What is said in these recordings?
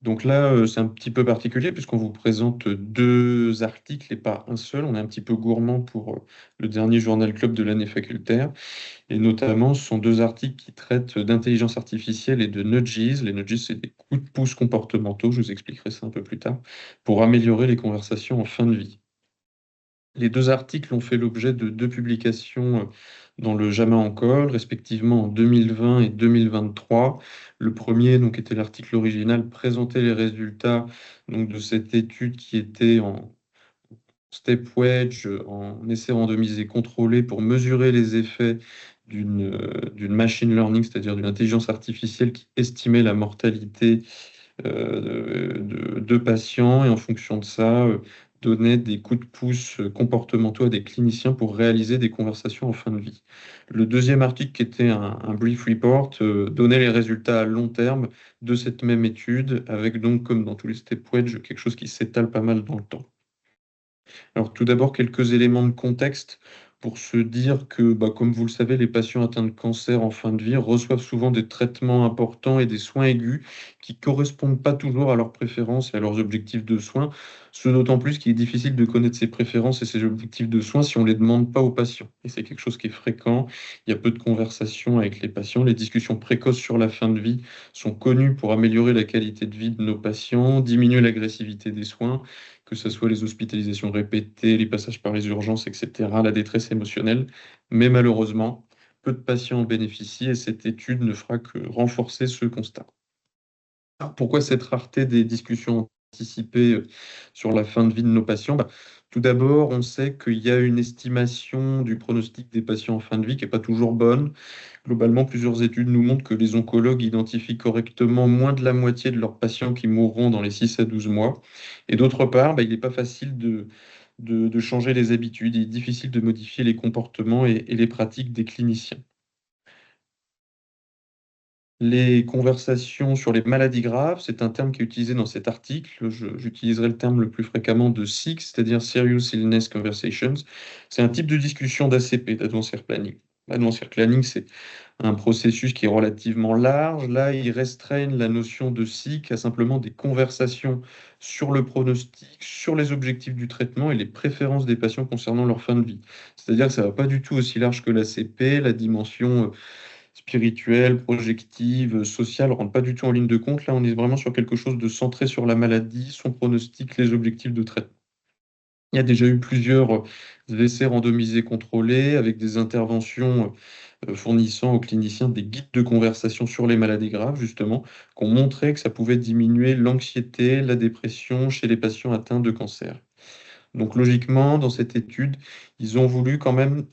Donc là, c'est un petit peu particulier puisqu'on vous présente deux articles et pas un seul. On est un petit peu gourmand pour le dernier Journal Club de l'année facultaire. Et notamment, ce sont deux articles qui traitent d'intelligence artificielle et de nudges. Les nudges, c'est des coups de pouce comportementaux, je vous expliquerai ça un peu plus tard, pour améliorer les conversations en fin de vie. Les deux articles ont fait l'objet de deux publications dans le JAMA en Call, respectivement en 2020 et 2023. Le premier, donc, était l'article original, présentait les résultats donc, de cette étude qui était en step wedge, en essai randomisé contrôlé pour mesurer les effets d'une machine learning, c'est-à-dire d'une intelligence artificielle qui estimait la mortalité de patients et en fonction de ça, donnait des coups de pouce comportementaux à des cliniciens pour réaliser des conversations en fin de vie. Le deuxième article, qui était un brief report, donnait les résultats à long terme de cette même étude, avec donc, comme dans tous les step wedge, quelque chose qui s'étale pas mal dans le temps. Alors tout d'abord, quelques éléments de contexte pour se dire que, comme vous le savez, les patients atteints de cancer en fin de vie reçoivent souvent des traitements importants et des soins aigus qui ne correspondent pas toujours à leurs préférences et à leurs objectifs de soins, ce d'autant plus qu'il est difficile de connaître ses préférences et ses objectifs de soins si on ne les demande pas aux patients. Et c'est quelque chose qui est fréquent, il y a peu de conversations avec les patients, les discussions précoces sur la fin de vie sont connues pour améliorer la qualité de vie de nos patients, diminuer l'agressivité des soins, que ce soit les hospitalisations répétées, les passages par les urgences, etc., la détresse émotionnelle. Mais malheureusement, peu de patients en bénéficient et cette étude ne fera que renforcer ce constat. Alors, pourquoi cette rareté des discussions anticipées sur la fin de vie de nos patients? Tout d'abord, on sait qu'il y a une estimation du pronostic des patients en fin de vie qui n'est pas toujours bonne. Globalement, plusieurs études nous montrent que les oncologues identifient correctement moins de la moitié de leurs patients qui mourront dans les 6 à 12 mois. Et d'autre part, il n'est pas facile de changer les habitudes, il est difficile de modifier les comportements et les pratiques des cliniciens. Les conversations sur les maladies graves, c'est un terme qui est utilisé dans cet article. J'utiliserai le terme le plus fréquemment de SIC, c'est-à-dire Serious Illness Conversations. C'est un type de discussion d'ACP, d'Advanced Care Planning. Advanced Care Planning, c'est un processus qui est relativement large. Là, ils restreignent la notion de SIC à simplement des conversations sur le pronostic, sur les objectifs du traitement et les préférences des patients concernant leur fin de vie. C'est-à-dire que ça ne va pas du tout aussi large que l'ACP, la dimension spirituelle, projective, sociale, ne rentre pas du tout en ligne de compte. Là, on est vraiment sur quelque chose de centré sur la maladie, son pronostic, les objectifs de traitement. Il y a déjà eu plusieurs essais randomisés contrôlés avec des interventions fournissant aux cliniciens des guides de conversation sur les maladies graves, justement, qui ont montré que ça pouvait diminuer l'anxiété, la dépression chez les patients atteints de cancer. Donc logiquement, dans cette étude, ils ont voulu quand même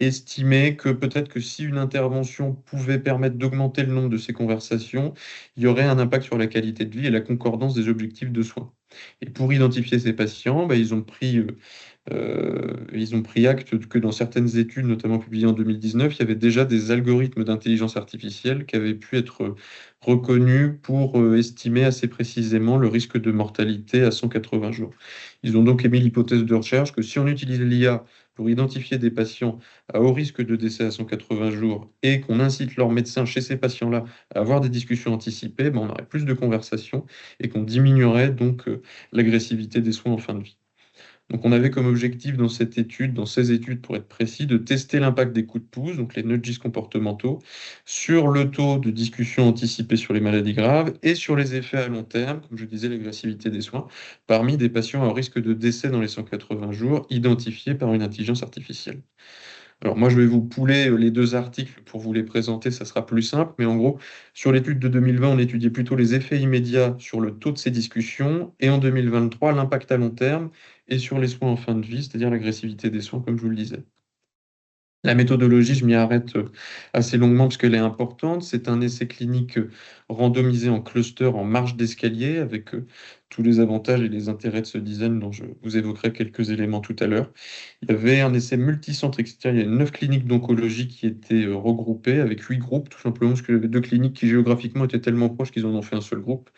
estimer que peut-être que si une intervention pouvait permettre d'augmenter le nombre de ces conversations, il y aurait un impact sur la qualité de vie et la concordance des objectifs de soins. Et pour identifier ces patients, ils ont pris acte que dans certaines études, notamment publiées en 2019, il y avait déjà des algorithmes d'intelligence artificielle qui avaient pu être reconnus pour estimer assez précisément le risque de mortalité à 180 jours. Ils ont donc émis l'hypothèse de recherche que si on utilisait l'IA pour identifier des patients à haut risque de décès à 180 jours et qu'on incite leur médecin chez ces patients-là à avoir des discussions anticipées, on aurait plus de conversations et qu'on diminuerait donc l'agressivité des soins en fin de vie. Donc, on avait comme objectif dans cette étude, dans ces études pour être précis, de tester l'impact des coups de pouce, donc les nudges comportementaux, sur le taux de discussion anticipée sur les maladies graves et sur les effets à long terme, comme je disais, l'agressivité des soins, parmi des patients à risque de décès dans les 180 jours, identifiés par une intelligence artificielle. Alors moi, je vais vous pouler les deux articles pour vous les présenter, ça sera plus simple. Mais en gros, sur l'étude de 2020, on étudiait plutôt les effets immédiats sur le taux de ces discussions, et en 2023, l'impact à long terme, et sur les soins en fin de vie, c'est-à-dire l'agressivité des soins, comme je vous le disais. La méthodologie, je m'y arrête assez longuement parce qu'elle est importante. C'est un essai clinique randomisé en cluster en marche d'escalier avec tous les avantages et les intérêts de ce design dont je vous évoquerai quelques éléments tout à l'heure. Il y avait un essai multicentrique, c'est-à-dire il y a 9 cliniques d'oncologie qui étaient regroupées avec 8 groupes, tout simplement parce qu'il y avait deux cliniques qui géographiquement étaient tellement proches qu'ils en ont fait un seul groupe.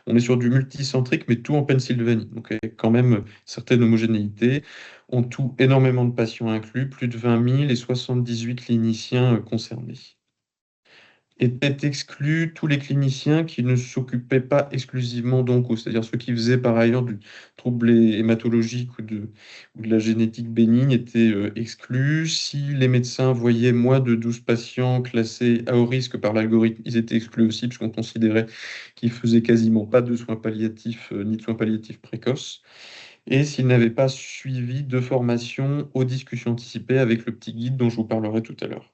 On est sur du multicentrique, mais tout en Pennsylvanie, donc avec quand même certaine homogénéité. En tout, énormément de patients inclus, plus de 20 000 et 78 cliniciens concernés. étaient exclus tous les cliniciens qui ne s'occupaient pas exclusivement d'onco, c'est-à-dire ceux qui faisaient par ailleurs du trouble hématologique ou de la génétique bénigne étaient exclus. Si les médecins voyaient moins de 12 patients classés à haut risque par l'algorithme, ils étaient exclus aussi, puisqu'on considérait qu'ils faisaient quasiment pas de soins palliatifs ni de soins palliatifs précoces. Et s'ils n'avaient pas suivi de formation aux discussions anticipées avec le petit guide dont je vous parlerai tout à l'heure.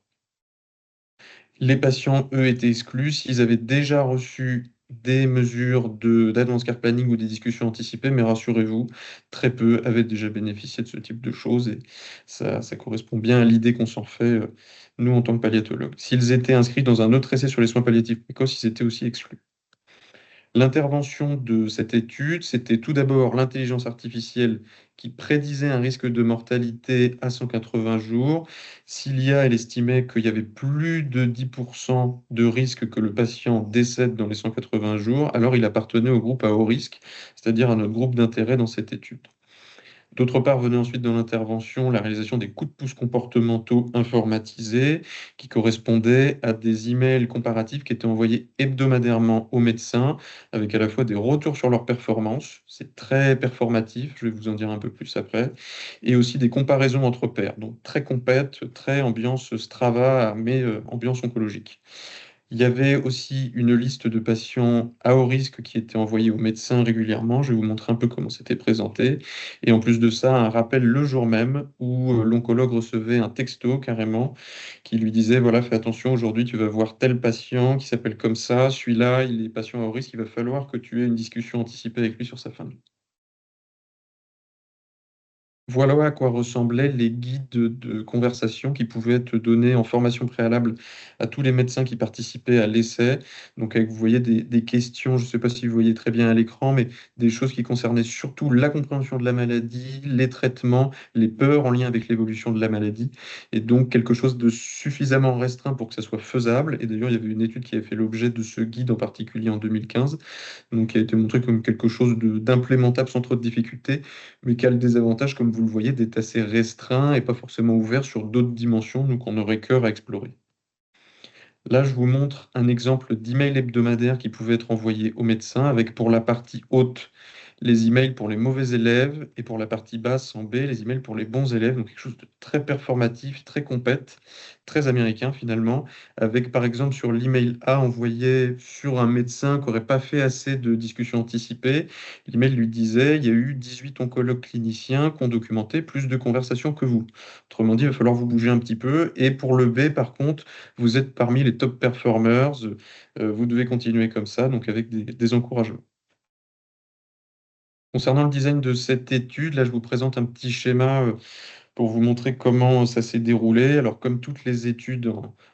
Les patients, eux, étaient exclus s'ils avaient déjà reçu des mesures d'advance care planning ou des discussions anticipées, mais rassurez-vous, très peu avaient déjà bénéficié de ce type de choses et ça correspond bien à l'idée qu'on s'en fait, nous, en tant que palliatologues. S'ils étaient inscrits dans un autre essai sur les soins palliatifs précoces, ils étaient aussi exclus. L'intervention de cette étude, c'était tout d'abord l'intelligence artificielle qui prédisait un risque de mortalité à 180 jours. Cilia, elle estimait qu'il y avait plus de 10% de risque que le patient décède dans les 180 jours, alors il appartenait au groupe à haut risque, c'est-à-dire à notre groupe d'intérêt dans cette étude. D'autre part, venait ensuite dans l'intervention la réalisation des coups de pouce comportementaux informatisés qui correspondaient à des emails comparatifs qui étaient envoyés hebdomadairement aux médecins avec à la fois des retours sur leur performance, c'est très performatif, je vais vous en dire un peu plus après, et aussi des comparaisons entre pairs, donc très compète, très ambiance Strava, mais ambiance oncologique. Il y avait aussi une liste de patients à haut risque qui était envoyée aux médecins régulièrement. Je vais vous montrer un peu comment c'était présenté. Et en plus de ça, un rappel le jour même où l'oncologue recevait un texto carrément qui lui disait, voilà, fais attention, aujourd'hui tu vas voir tel patient qui s'appelle comme ça, celui-là, il est patient à haut risque, il va falloir que tu aies une discussion anticipée avec lui sur sa fin de vie. Voilà à quoi ressemblaient les guides de conversation qui pouvaient être donnés en formation préalable à tous les médecins qui participaient à l'essai. Donc, avec, vous voyez, des questions, je ne sais pas si vous voyez très bien à l'écran, mais des choses qui concernaient surtout la compréhension de la maladie, les traitements, les peurs en lien avec l'évolution de la maladie, et donc quelque chose de suffisamment restreint pour que ça soit faisable. Et d'ailleurs, il y avait une étude qui avait fait l'objet de ce guide en particulier en 2015, donc qui a été montré comme quelque chose d'implémentable sans trop de difficultés, mais qui a le désavantage, comme vous le voyez, d'être assez restreint et pas forcément ouvert sur d'autres dimensions, donc on aurait cœur à explorer. Là, je vous montre un exemple d'email hebdomadaire qui pouvait être envoyé au médecin avec pour la partie haute les emails pour les mauvais élèves et pour la partie basse en B, les emails pour les bons élèves. Donc quelque chose de très performatif, très compète, très américain finalement, avec par exemple sur l'email A envoyé sur un médecin qui n'aurait pas fait assez de discussions anticipées, l'email lui disait, il y a eu 18 oncologues cliniciens qui ont documenté plus de conversations que vous. Autrement dit, il va falloir vous bouger un petit peu. Et pour le B, par contre, vous êtes parmi les top performers, vous devez continuer comme ça, donc avec des encouragements. Concernant le design de cette étude, là, je vous présente un petit schéma pour vous montrer comment ça s'est déroulé. Alors, comme toutes les études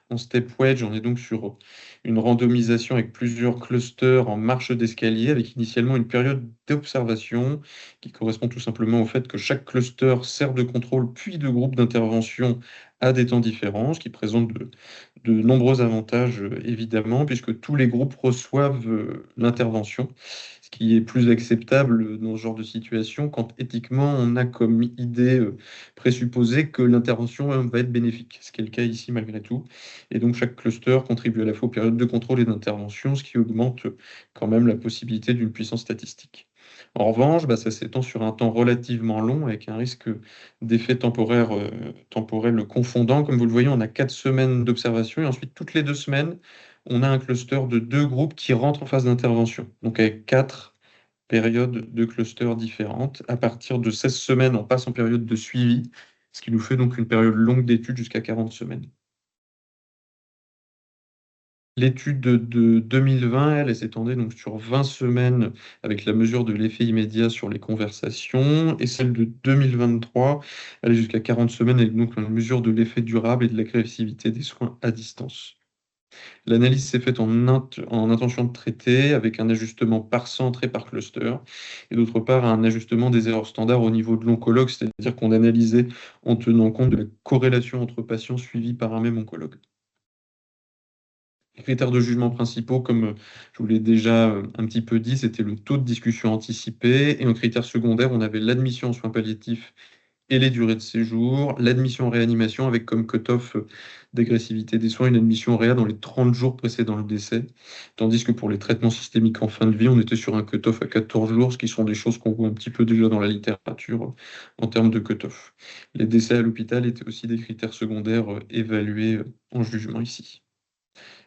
en step wedge, on est donc sur une randomisation avec plusieurs clusters en marche d'escalier, avec initialement une période d'observation qui correspond tout simplement au fait que chaque cluster sert de contrôle puis de groupe d'intervention à des temps différents, ce qui présente de nombreux avantages, évidemment, puisque tous les groupes reçoivent l'intervention, ce qui est plus acceptable dans ce genre de situation quand éthiquement on a comme idée présupposer que l'intervention va être bénéfique, ce qui est le cas ici malgré tout. Et donc chaque cluster contribue à la fois aux périodes de contrôle et d'intervention, ce qui augmente quand même la possibilité d'une puissance statistique. En revanche, bah, ça s'étend sur un temps relativement long avec un risque d'effet temporel confondant. Comme vous le voyez, on a 4 semaines d'observation et ensuite toutes les 2 semaines, on a un cluster de 2 groupes qui rentrent en phase d'intervention. Donc avec 4 périodes de clusters différentes. À partir de 16 semaines, on passe en période de suivi, ce qui nous fait donc une période longue d'études jusqu'à 40 semaines. L'étude de 2020, elle s'étendait donc sur 20 semaines avec la mesure de l'effet immédiat sur les conversations, et celle de 2023, elle est jusqu'à 40 semaines avec donc une mesure de l'effet durable et de l'agressivité des soins à distance. L'analyse s'est faite en intention de traiter avec un ajustement par centre et par cluster, et d'autre part un ajustement des erreurs standards au niveau de l'oncologue, c'est-à-dire qu'on analysait en tenant compte de la corrélation entre patients suivis par un même oncologue. Les critères de jugement principaux, comme je vous l'ai déjà un petit peu dit, c'était le taux de discussion anticipée, et en critère secondaire, on avait l'admission en soins palliatifs et les durées de séjour, l'admission en réanimation avec comme cut-off d'agressivité des soins, une admission en réa dans les 30 jours précédant le décès, tandis que pour les traitements systémiques en fin de vie, on était sur un cut-off à 14 jours, ce qui sont des choses qu'on voit un petit peu déjà dans la littérature en termes de cut-off. Les décès à l'hôpital étaient aussi des critères secondaires évalués en jugement ici.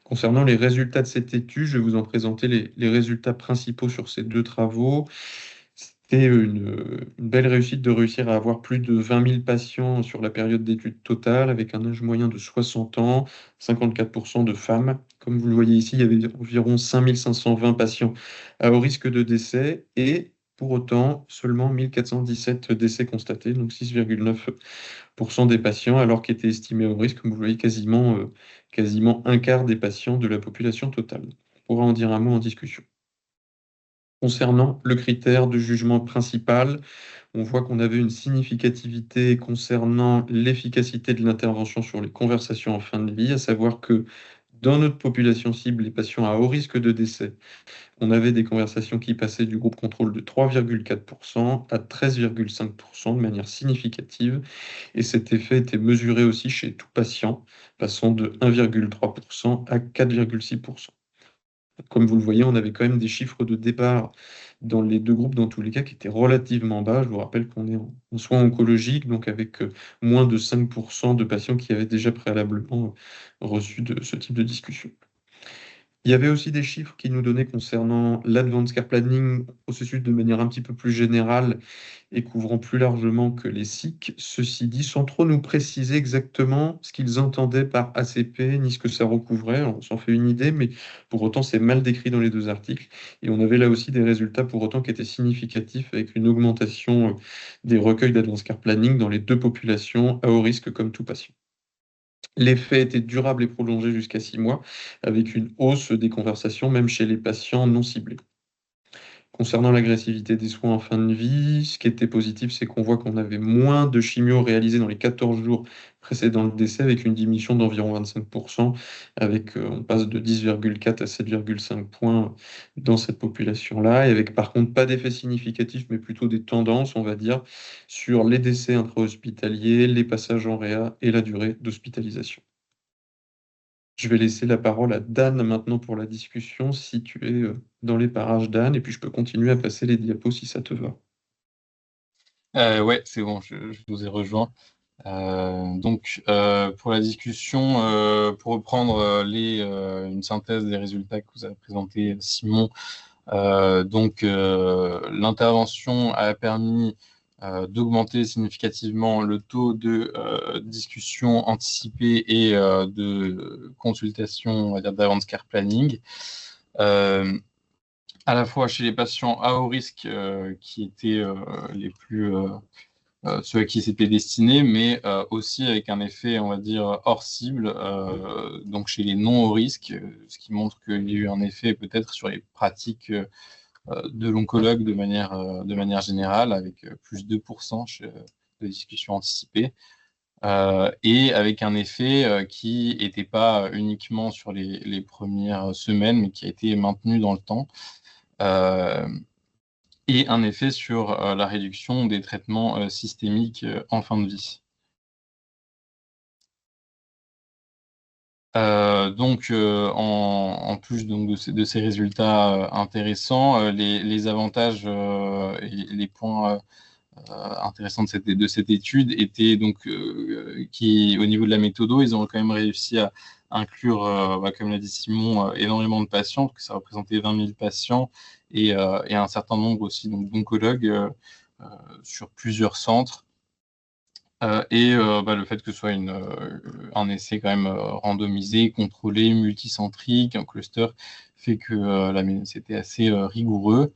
Concernant les résultats de cette étude, je vais vous en présenter les résultats principaux sur ces deux travaux. C'était une belle réussite de réussir à avoir plus de 20 000 patients sur la période d'étude totale, avec un âge moyen de 60 ans, 54% de femmes. Comme vous le voyez ici, il y avait environ 5 520 patients à haut risque de décès et pour autant seulement 1 417 décès constatés, donc 6,9% des patients, alors qu'étaient estimés à haut risque, comme vous le voyez, quasiment un quart des patients de la population totale. On pourra en dire un mot en discussion. Concernant le critère de jugement principal, on voit qu'on avait une significativité concernant l'efficacité de l'intervention sur les conversations en fin de vie, à savoir que dans notre population cible, les patients à haut risque de décès, on avait des conversations qui passaient du groupe contrôle de 3,4% à 13,5% de manière significative. Et cet effet était mesuré aussi chez tout patient, passant de 1,3% à 4,6%. Comme vous le voyez, on avait quand même des chiffres de départ dans les deux groupes, dans tous les cas, qui étaient relativement bas. Je vous rappelle qu'on est en soins oncologiques, donc avec moins de 5% de patients qui avaient déjà préalablement reçu ce type de discussion. Il y avait aussi des chiffres qui nous donnaient concernant l'Advanced Care Planning, processus de manière un petit peu plus générale et couvrant plus largement que les SIC. Ceci dit, sans trop nous préciser exactement ce qu'ils entendaient par ACP, ni ce que ça recouvrait. Alors, on s'en fait une idée, mais pour autant, c'est mal décrit dans les deux articles. Et on avait là aussi des résultats pour autant qui étaient significatifs, avec une augmentation des recueils d'Advanced Care Planning dans les deux populations à haut risque comme tout patient. L'effet était durable et prolongé jusqu'à 6 mois, avec une hausse des conversations, même chez les patients non ciblés. Concernant l'agressivité des soins en fin de vie, ce qui était positif, c'est qu'on voit qu'on avait moins de chimio réalisés dans les 14 jours précédant le décès, avec une diminution d'environ 25%, on passe de 10,4 à 7,5 points dans cette population-là, et avec par contre pas d'effet significatif, mais plutôt des tendances, on va dire, sur les décès intra-hospitaliers, les passages en réa et la durée d'hospitalisation. Je vais laisser la parole à Dan maintenant pour la discussion, si tu es dans les parages, Dan, et puis je peux continuer à passer les diapos si ça te va. Ouais, c'est bon, je vous ai rejoint. Pour la discussion, pour reprendre une synthèse des résultats que vous avez présenté, Simon, l'intervention a permis d'augmenter significativement le taux de discussion anticipée et de consultation, on va dire, d'avance care planning. À la fois chez les patients à haut risque qui étaient les plus ceux à qui c'était destiné, mais aussi avec un effet, on va dire, hors cible, donc chez les non haut risque, ce qui montre qu'il y a eu un effet peut-être sur les pratiques de l'oncologue de manière générale, avec plus 2% de discussion anticipée. Et avec un effet qui n'était pas uniquement sur les premières semaines, mais qui a été maintenu dans le temps. Et un effet sur la réduction des traitements systémiques en fin de vie. En plus donc, de ces résultats intéressants, les avantages et les points intéressants de cette étude étaient donc qui, au niveau de la méthodo, ils ont quand même réussi à inclure, comme l'a dit Simon, énormément de patients, parce que ça représentait 20 000 patients et un certain nombre aussi d'oncologues sur plusieurs centres. Le fait que ce soit un essai quand même randomisé, contrôlé, multicentrique, un cluster, fait que c'était assez rigoureux.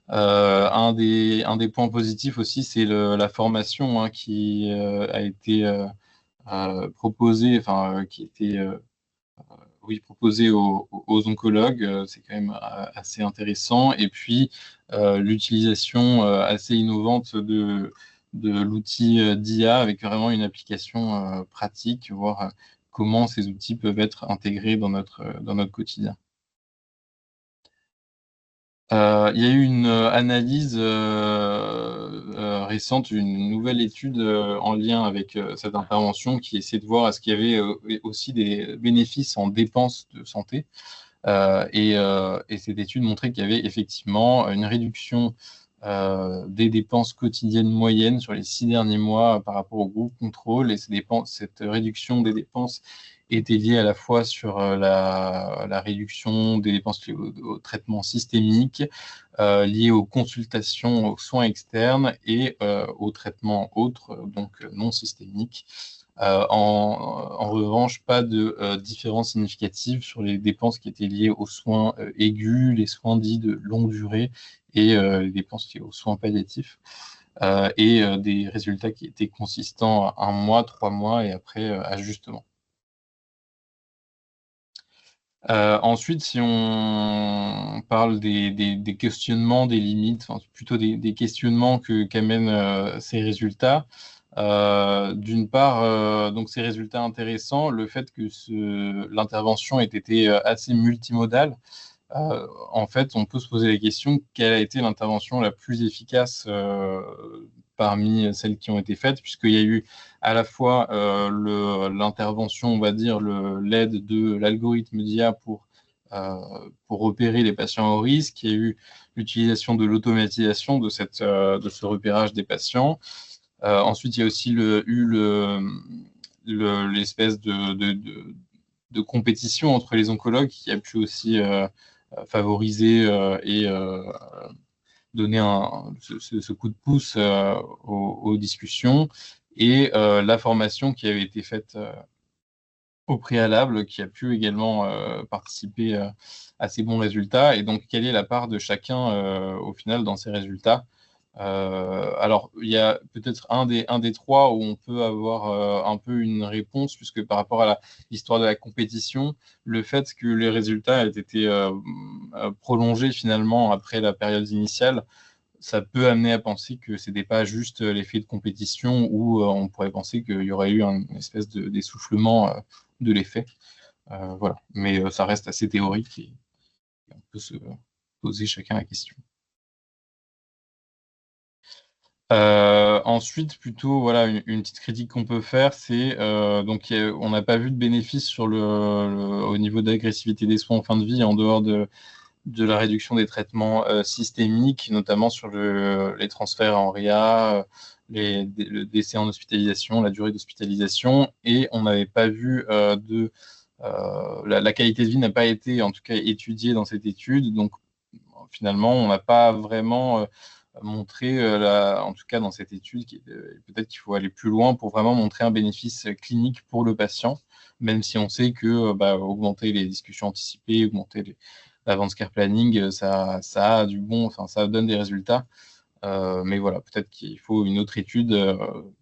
Un des points positifs aussi, c'est la formation qui a été proposée, qui était proposée aux oncologues. C'est quand même assez intéressant. Et puis, l'utilisation assez innovante de l'outil d'IA avec vraiment une application pratique, voir comment ces outils peuvent être intégrés dans notre quotidien. Il y a eu une analyse récente, une nouvelle étude en lien avec cette intervention qui essaie de voir est-ce qu'il y avait aussi des bénéfices en dépenses de santé. Et cette étude montrait qu'il y avait effectivement une réduction des dépenses quotidiennes moyennes sur les 6 derniers mois par rapport au groupe contrôle. Et cette réduction des dépenses était liée à la fois sur la réduction des dépenses liées au traitement systémique, liées aux consultations, aux soins externes et aux traitements autres, donc non systémiques. En revanche, pas de différence significative sur les dépenses qui étaient liées aux soins aigus, les soins dits de longue durée et les dépenses liées aux soins palliatifs. Et des résultats qui étaient consistants à 1 mois, 3 mois et après ajustement. Ensuite, si on parle des questionnements, des limites, enfin, plutôt des questionnements qu'amènent ces résultats, d'une part, donc ces résultats intéressants, le fait que l'intervention ait été assez multimodale, en fait, on peut se poser la question, quelle a été l'intervention la plus efficace parmi celles qui ont été faites, puisqu'il y a eu à la fois l'intervention, on va dire, l'aide de l'algorithme d'IA pour repérer les patients au risque, il y a eu l'utilisation de l'automatisation de ce repérage des patients. Ensuite, il y a aussi l'espèce de compétition entre les oncologues qui a pu aussi favoriser et donner ce coup de pouce aux discussions et la formation qui avait été faite au préalable, qui a pu également participer à ces bons résultats. Et donc, quelle est la part de chacun au final dans ces résultats? Alors, il y a peut-être un des trois où on peut avoir un peu une réponse, puisque par rapport à l'histoire de la compétition, le fait que les résultats aient été prolongés finalement après la période initiale, ça peut amener à penser que ce n'était pas juste l'effet de compétition où on pourrait penser qu'il y aurait eu une espèce d'essoufflement de l'effet. Voilà. Mais ça reste assez théorique et on peut se poser chacun la question. Ensuite, plutôt, voilà, une petite critique qu'on peut faire, c'est donc on n'a pas vu de bénéfice au niveau de l'agressivité des soins en fin de vie en dehors de la réduction des traitements systémiques, notamment sur les transferts en RIA, le décès en hospitalisation, la durée d'hospitalisation, et on n'avait pas vu la qualité de vie n'a pas été en tout cas étudiée dans cette étude, donc finalement on n'a pas vraiment montrer, en tout cas dans cette étude, peut-être qu'il faut aller plus loin pour vraiment montrer un bénéfice clinique pour le patient, même si on sait que augmenter les discussions anticipées, augmenter l'advanced care planning, ça a du bon, enfin ça donne des résultats. Mais voilà, peut-être qu'il faut une autre étude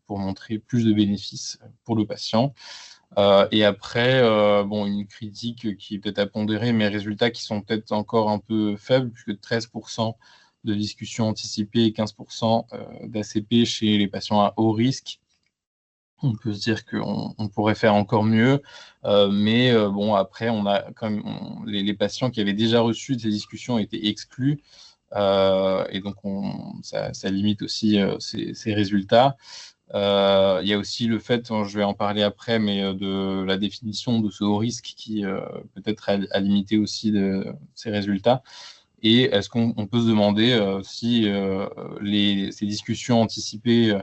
pour montrer plus de bénéfices pour le patient. Et après, bon, une critique qui est peut-être à pondérer, mais résultats qui sont peut-être encore un peu faibles, puisque 13% de discussions anticipées et 15% d'ACP chez les patients à haut risque. On peut se dire qu'on pourrait faire encore mieux, mais bon, après, on a quand même les patients qui avaient déjà reçu ces discussions étaient exclus, et donc ça limite aussi ces résultats. Il y a aussi le fait, je vais en parler après, mais de la définition de ce haut risque qui peut-être a limité aussi ces résultats. Et est-ce qu'on peut se demander si ces discussions anticipées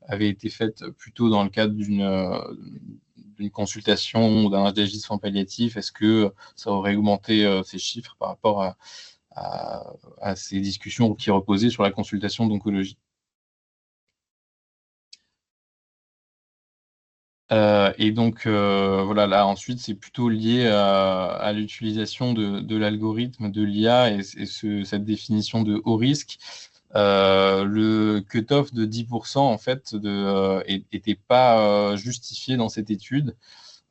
avaient été faites plutôt dans le cadre d'une consultation ou d'un agisme palliatif? Est-ce que ça aurait augmenté ces chiffres par rapport à ces discussions qui reposaient sur la consultation d'oncologie? Et donc, voilà, là, ensuite, c'est plutôt lié à l'utilisation de l'algorithme de l'IA et cette définition de haut risque. Le cut-off de 10%, en fait, n'était pas justifié dans cette étude.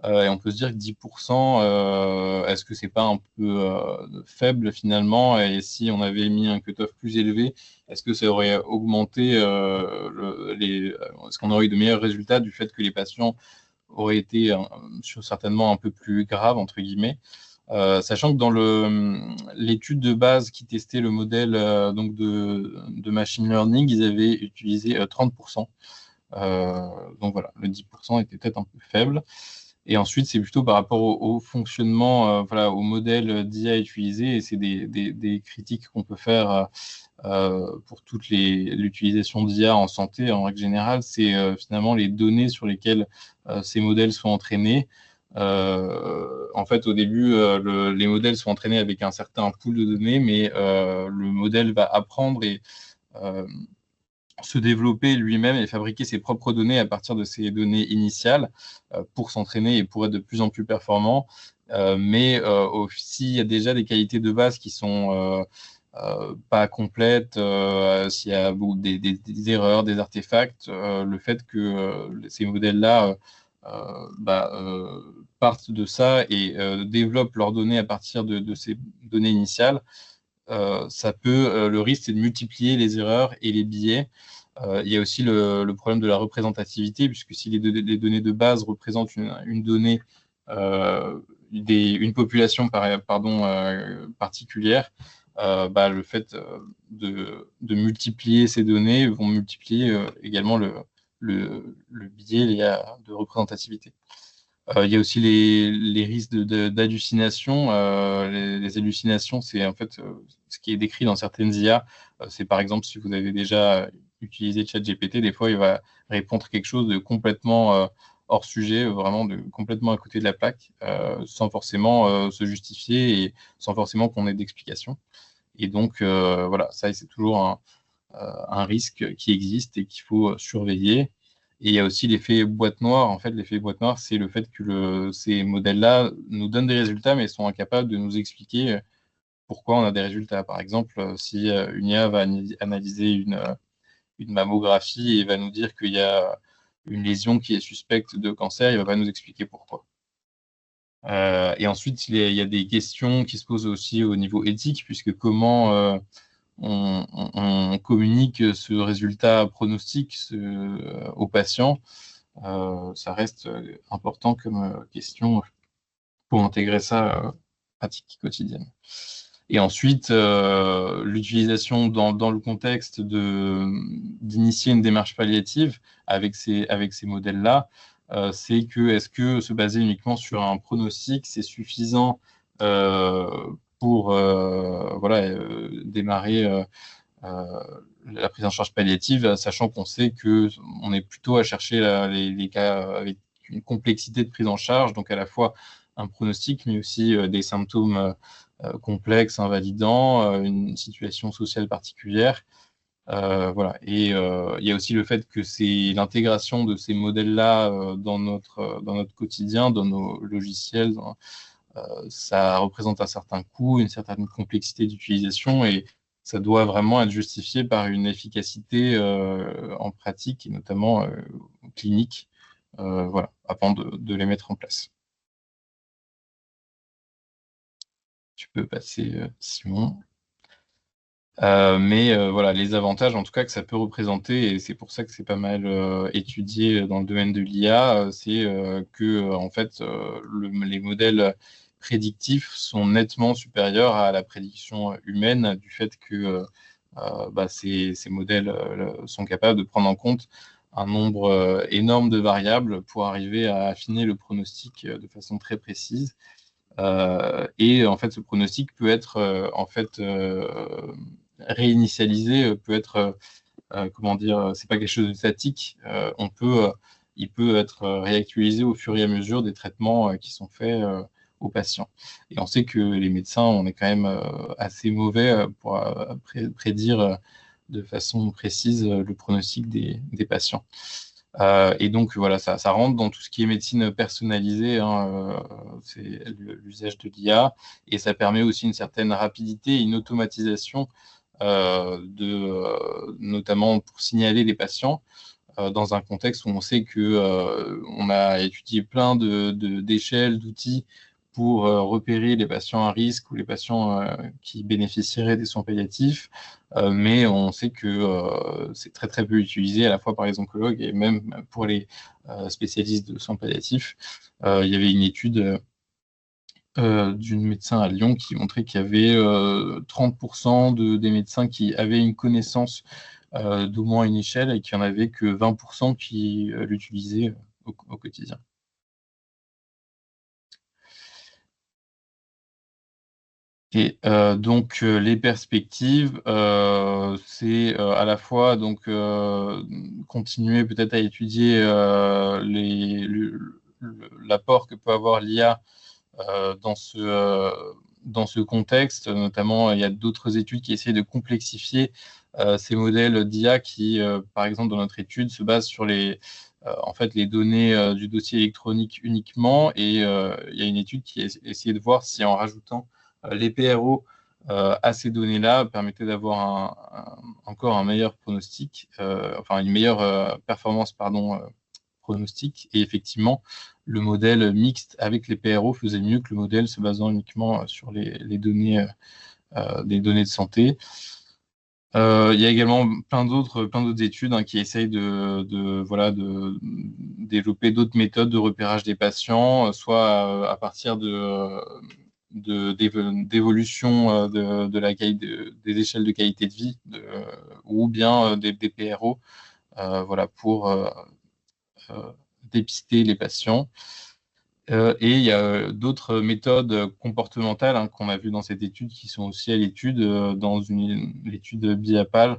Et on peut se dire que 10%, est-ce que c'est pas un peu faible finalement? Et si on avait mis un cut-off plus élevé, est-ce que ça aurait augmenté est-ce qu'on aurait eu de meilleurs résultats du fait que les patients auraient été certainement un peu plus graves, entre guillemets? Sachant que dans l'étude de base qui testait le modèle donc de machine learning, ils avaient utilisé 30%. Donc voilà, le 10% était peut-être un peu faible. Et ensuite, c'est plutôt par rapport au fonctionnement, voilà, au modèle d'IA utilisé. Et c'est des critiques qu'on peut faire pour toute l'utilisation d'IA en santé en règle générale. C'est finalement les données sur lesquelles ces modèles sont entraînés. En fait, au début, les modèles sont entraînés avec un certain pool de données, mais le modèle va apprendre et se développer lui-même et fabriquer ses propres données à partir de ces données initiales pour s'entraîner et pour être de plus en plus performant. Mais s'il y a déjà des qualités de base qui sont pas complètes, s'il y a des erreurs, des artefacts, le fait que ces modèles-là partent de ça et développent leurs données à partir de ces données initiales, le risque, c'est de multiplier les erreurs et les biais. Il y a aussi le problème de la représentativité, puisque si les données de base représentent une donnée, une population particulière, le fait de multiplier ces données vont multiplier également le biais de représentativité. Il y a aussi les risques d'hallucination. Les hallucinations, c'est en fait ce qui est décrit dans certaines IA. C'est par exemple si vous avez déjà utilisé ChatGPT, des fois il va répondre quelque chose de complètement hors sujet, vraiment complètement à côté de la plaque, sans forcément se justifier et sans forcément qu'on ait d'explication. Et donc voilà, ça c'est toujours un risque qui existe et qu'il faut surveiller. Et il y a aussi l'effet boîte noire. En fait, l'effet boîte noire, c'est le fait que ces modèles-là nous donnent des résultats, mais sont incapables de nous expliquer pourquoi on a des résultats. Par exemple, si une IA va analyser une mammographie et va nous dire qu'il y a une lésion qui est suspecte de cancer, il ne va pas nous expliquer pourquoi. Et ensuite, il y a des questions qui se posent aussi au niveau éthique, puisque comment on communique ce résultat pronostic aux patients. Ça reste important comme question pour intégrer ça pratique quotidienne. Et ensuite, l'utilisation dans le contexte d'initier une démarche palliative avec ces modèles-là, c'est que est-ce que se baser uniquement sur un pronostic, c'est suffisant pour démarrer la prise en charge palliative, sachant qu'on sait qu'on est plutôt à chercher les cas avec une complexité de prise en charge, donc à la fois un pronostic, mais aussi des symptômes complexes, invalidants, une situation sociale particulière. Voilà. Et il y a aussi le fait que c'est l'intégration de ces modèles-là dans notre quotidien, dans nos logiciels. Ça représente un certain coût, une certaine complexité d'utilisation et ça doit vraiment être justifié par une efficacité en pratique et notamment clinique, voilà, avant de les mettre en place. Tu peux passer, Simon. Mais voilà, les avantages en tout cas que ça peut représenter, et c'est pour ça que c'est pas mal étudié dans le domaine de l'IA, c'est que en fait les modèles prédictifs sont nettement supérieurs à la prédiction humaine du fait que ces modèles sont capables de prendre en compte un nombre énorme de variables pour arriver à affiner le pronostic de façon très précise. Et en fait, ce pronostic peut être réinitialisé, peut être, comment dire, c'est pas quelque chose de statique. Il peut être réactualisé au fur et à mesure des traitements qui sont faits aux patients. Et on sait que les médecins, on est quand même assez mauvais pour prédire de façon précise le pronostic des patients. Et donc voilà, ça rentre dans tout ce qui est médecine personnalisée, hein, c'est l'usage de l'IA, et ça permet aussi une certaine rapidité, une automatisation, notamment pour signaler les patients, dans un contexte où on sait que on a étudié plein d'échelles, d'outils pour repérer les patients à risque ou les patients qui bénéficieraient des soins palliatifs, mais on sait que c'est très très peu utilisé à la fois par les oncologues et même pour les spécialistes de soins palliatifs. Il y avait une étude d'une médecin à Lyon qui montrait qu'il y avait 30% des médecins qui avaient une connaissance d'au moins une échelle et qu'il n'y en avait que 20% qui l'utilisaient au quotidien. Et donc les perspectives, c'est à la fois donc continuer peut-être à étudier l'apport que peut avoir l'IA dans ce contexte. Notamment, il y a d'autres études qui essaient de complexifier ces modèles d'IA qui, par exemple, dans notre étude, se basent sur en fait, les données du dossier électronique uniquement. Et il y a une étude qui a essayé de voir si en rajoutant les PRO à ces données-là permettait d'avoir encore un meilleur pronostic, enfin une meilleure performance, pardon, pronostic. Et effectivement, le modèle mixte avec les PRO faisait mieux que le modèle se basant uniquement sur les données, des données de santé. Il y a également plein d'autres études qui essayent voilà, de développer d'autres méthodes de repérage des patients, soit à partir d'évolution des échelles de qualité de vie, ou bien des PRO, voilà, pour dépister les patients. Et il y a d'autres méthodes comportementales qu'on a vues dans cette étude qui sont aussi à l'étude, dans l'étude BIAPAL,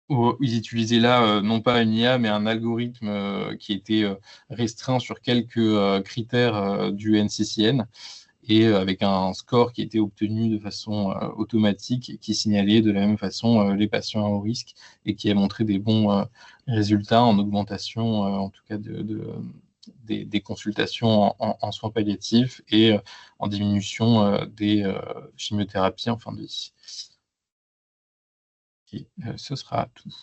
où ils utilisaient là non pas une IA, mais un algorithme qui était restreint sur quelques critères du NCCN, et avec un score qui était obtenu de façon automatique et qui signalait de la même façon les patients à haut risque, et qui a montré des bons résultats en augmentation, en tout cas, des consultations en soins palliatifs, et en diminution des chimiothérapies en fin de vie. Et ce sera tout.